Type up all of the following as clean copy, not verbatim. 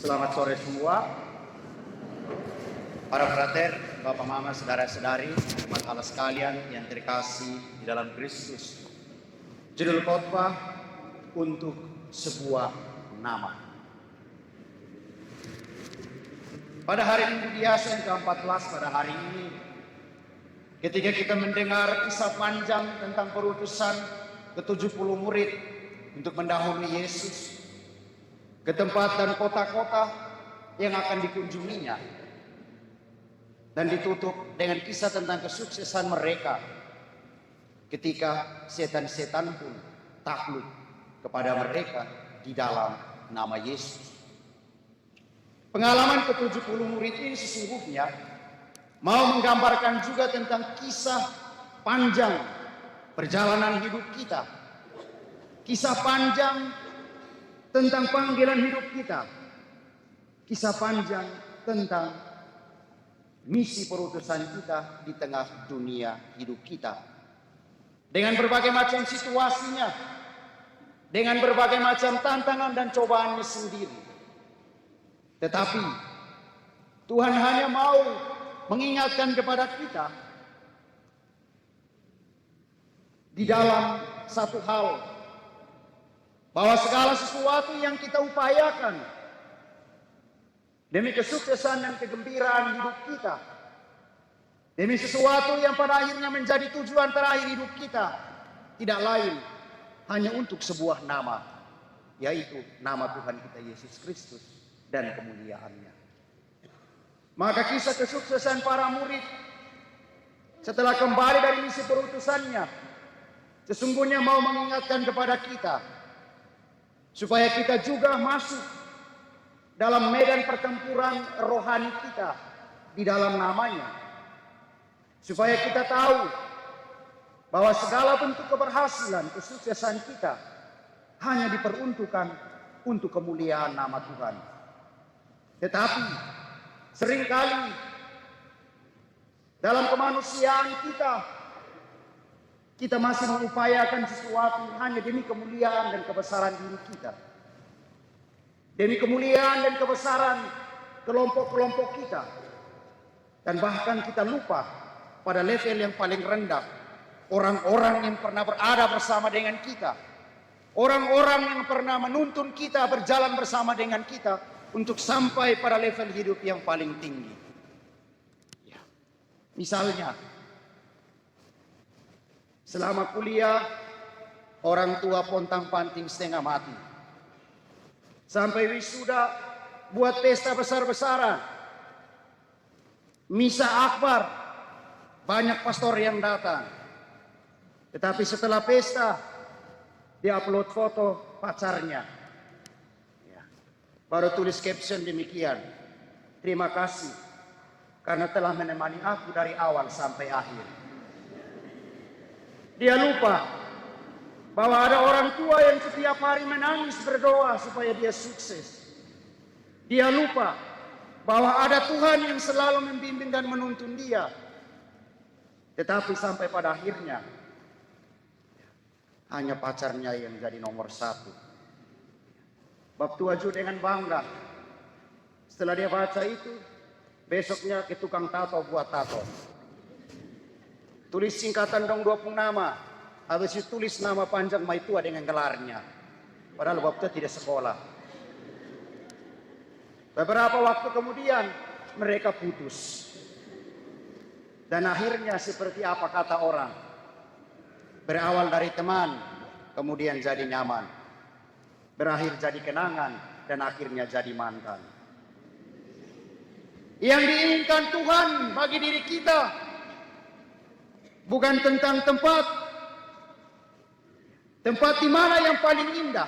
Selamat sore semua, para frater, bapak mama, saudara-saudari, umat Allah sekalian yang terkasih di dalam Kristus. Judul khotbah untuk sebuah nama. Pada hari Minggu biasa yang ke-14 pada hari ini, ketika kita mendengar kisah panjang tentang perutusan ke-70 murid untuk mendahului Yesus ke tempat dan kota-kota yang akan dikunjunginya, dan ditutup dengan kisah tentang kesuksesan mereka ketika setan-setan pun takluk kepada mereka di dalam nama Yesus. Pengalaman ke-70 murid ini sesungguhnya mau menggambarkan juga tentang kisah panjang perjalanan hidup kita, kisah panjang tentang panggilan hidup kita, kisah panjang tentang misi perutusan kita di tengah dunia hidup kita. Dengan berbagai macam situasinya, dengan berbagai macam tantangan dan cobaannya sendiri. Tetapi Tuhan hanya mau mengingatkan kepada kita di dalam satu hal, bahwa segala sesuatu yang kita upayakan demi kesuksesan dan kegembiraan hidup kita, demi sesuatu yang pada akhirnya menjadi tujuan terakhir hidup kita, tidak lain hanya untuk sebuah nama, yaitu nama Tuhan kita Yesus Kristus dan kemuliaannya. Maka kisah kesuksesan para murid setelah kembali dari misi perutusannya sesungguhnya mau mengingatkan kepada kita supaya kita juga masuk dalam medan pertempuran rohani kita di dalam namanya. Supaya kita tahu bahwa segala bentuk keberhasilan, kesuksesan kita hanya diperuntukkan untuk kemuliaan nama Tuhan. Tetapi seringkali dalam kemanusiaan kita masih mengupayakan sesuatu hanya demi kemuliaan dan kebesaran diri kita, demi kemuliaan dan kebesaran kelompok-kelompok kita, dan bahkan kita lupa pada level yang paling rendah, orang-orang yang pernah berada bersama dengan kita, orang-orang yang pernah menuntun kita berjalan bersama dengan kita untuk sampai pada level hidup yang paling tinggi. Ya. Misalnya, selama kuliah, orang tua pontang-panting setengah mati. Sampai wisuda, buat pesta besar-besaran. Misa akbar, banyak pastor yang datang. Tetapi setelah pesta, dia upload foto pacarnya. Ya. Baru tulis caption demikian, "Terima kasih karena telah menemani aku dari awal sampai akhir." Dia lupa bahwa ada orang tua yang setiap hari menangis berdoa supaya dia sukses. Dia lupa bahwa ada Tuhan yang selalu membimbing dan menuntun dia. Tetapi sampai pada akhirnya hanya pacarnya yang jadi nomor satu. Bab tuaju dengan bangga. Setelah dia baca itu, besoknya ke tukang tato buat tato. Tulis singkatan dong 20 nama. Habis itu tulis nama panjang Maitua dengan gelarnya. Padahal waktu tidak sekolah. Beberapa waktu kemudian mereka putus. Dan akhirnya seperti apa kata orang. Berawal dari teman, kemudian jadi nyaman. Berakhir jadi kenangan, dan akhirnya jadi mantan. Yang diinginkan Tuhan bagi diri kita bukan tentang tempat di mana yang paling indah,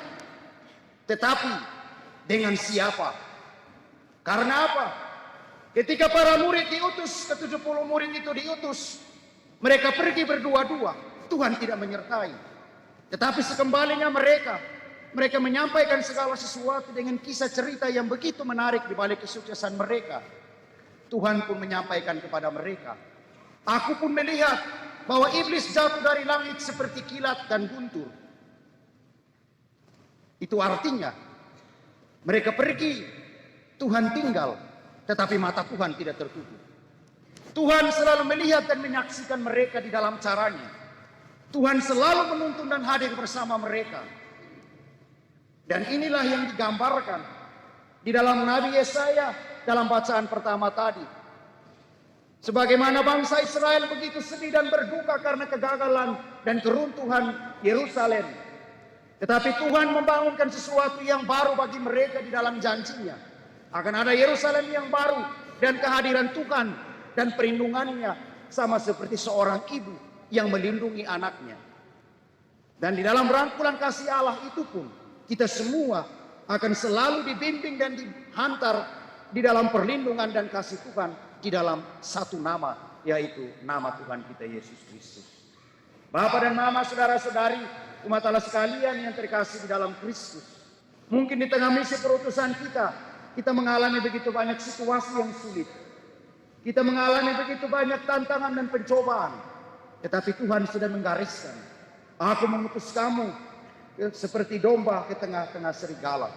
tetapi dengan siapa. Karena apa? Ketika para murid diutus, ke-70 murid itu diutus, mereka pergi berdua-dua, Tuhan tidak menyertai. Tetapi sekembalinya mereka menyampaikan segala sesuatu dengan kisah cerita yang begitu menarik di balik kesuksesan mereka. Tuhan pun menyampaikan kepada mereka, "Aku pun melihat bahwa iblis jatuh dari langit seperti kilat dan guntur." Itu artinya mereka pergi Tuhan tinggal, tetapi mata Tuhan tidak tertutup. Tuhan selalu melihat dan menyaksikan mereka di dalam caranya. Tuhan selalu menuntun dan hadir bersama mereka. Dan inilah yang digambarkan di dalam Nabi Yesaya dalam bacaan pertama tadi. Sebagaimana bangsa Israel begitu sedih dan berduka karena kegagalan dan keruntuhan Yerusalem. Tetapi Tuhan membangunkan sesuatu yang baru bagi mereka di dalam janjinya. Akan ada Yerusalem yang baru dan kehadiran Tuhan dan perlindungannya sama seperti seorang ibu yang melindungi anaknya. Dan di dalam rangkulan kasih Allah itu pun kita semua akan selalu dibimbing dan dihantar di dalam perlindungan dan kasih Tuhan di dalam satu nama, yaitu nama Tuhan kita Yesus Kristus. Bapak dan Mama, saudara-saudari, umat Allah sekalian yang terkasih di dalam Kristus. Mungkin di tengah misi perutusan kita mengalami begitu banyak situasi yang sulit. Kita mengalami begitu banyak tantangan dan pencobaan. Tetapi Tuhan sudah menggariskan, aku mengutus kamu seperti domba ke tengah-tengah serigala.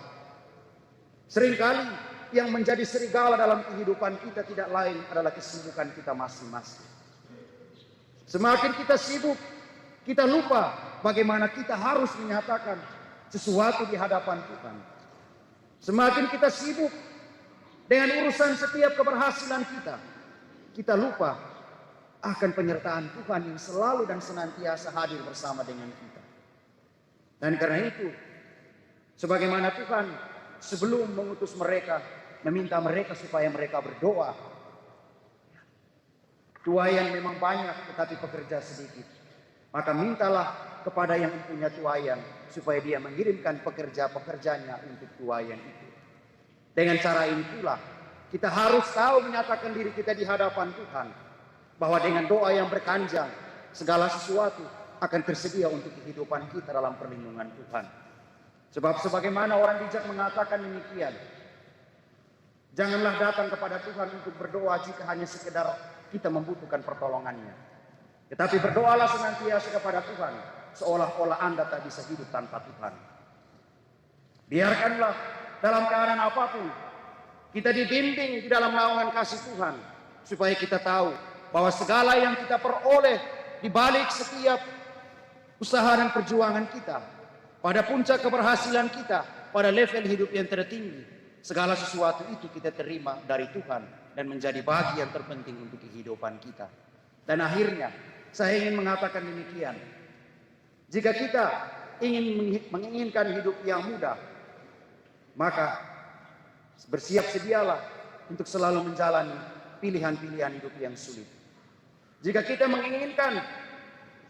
Seringkali yang menjadi serigala dalam kehidupan kita tidak lain adalah kesibukan kita masing-masing. Semakin kita sibuk, kita lupa bagaimana kita harus menyatakan sesuatu di hadapan Tuhan. Semakin kita sibuk dengan urusan setiap keberhasilan kita lupa akan penyertaan Tuhan yang selalu dan senantiasa hadir bersama dengan kita. Dan karena itu, sebagaimana Tuhan sebelum mengutus mereka, meminta mereka supaya mereka berdoa. Tuayan memang banyak, tetapi pekerja sedikit. Maka mintalah kepada yang mempunyai tuayan, supaya dia mengirimkan pekerja-pekerjanya untuk tuayan itu. Dengan cara ini pula, kita harus tahu menyatakan diri kita di hadapan Tuhan. Bahwa dengan doa yang berkanjang, segala sesuatu akan tersedia untuk kehidupan kita dalam perlindungan Tuhan. Sebab sebagaimana orang bijak mengatakan demikian, janganlah datang kepada Tuhan untuk berdoa jika hanya sekedar kita membutuhkan pertolongannya. Tetapi berdoalah senantiasa kepada Tuhan, seolah-olah Anda tak bisa hidup tanpa Tuhan. Biarkanlah dalam keadaan apapun, kita dibimbing di dalam naungan kasih Tuhan, supaya kita tahu bahwa segala yang kita peroleh di balik setiap usaha dan perjuangan kita, pada puncak keberhasilan kita, pada level hidup yang tertinggi, segala sesuatu itu kita terima dari Tuhan dan menjadi bagian terpenting untuk kehidupan kita. Dan akhirnya, saya ingin mengatakan demikian. Jika kita menginginkan hidup yang mudah, maka bersiap sedialah untuk selalu menjalani pilihan-pilihan hidup yang sulit. Jika kita menginginkan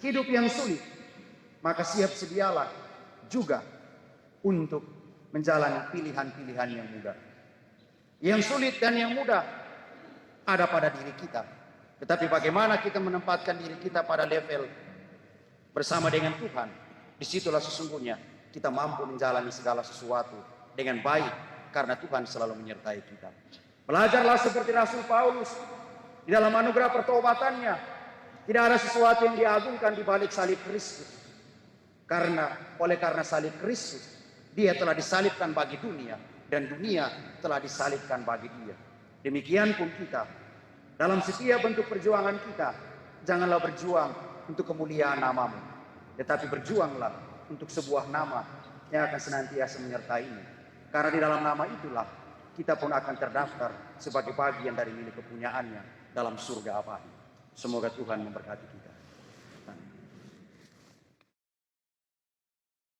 hidup yang sulit, maka siap sedialah juga untuk menjalani pilihan-pilihan yang mudah. Yang sulit dan yang mudah ada pada diri kita. Tetapi bagaimana kita menempatkan diri kita pada level bersama dengan Tuhan, disitulah sesungguhnya kita mampu menjalani segala sesuatu dengan baik, karena Tuhan selalu menyertai kita. Belajarlah seperti Rasul Paulus di dalam anugerah pertobatannya. Tidak ada sesuatu yang diagungkan di balik salib Kristus. Karena salib Kristus, dia telah disalibkan bagi dunia, dan dunia telah disalibkan bagi dia. Demikian pun kita, dalam setiap bentuk perjuangan kita, janganlah berjuang untuk kemuliaan namamu, tetapi berjuanglah untuk sebuah nama yang akan senantiasa menyertaimu. Karena di dalam nama itulah kita pun akan terdaftar sebagai bagian dari milik kepunyaannya dalam surga abadi. Semoga Tuhan memberkati kita.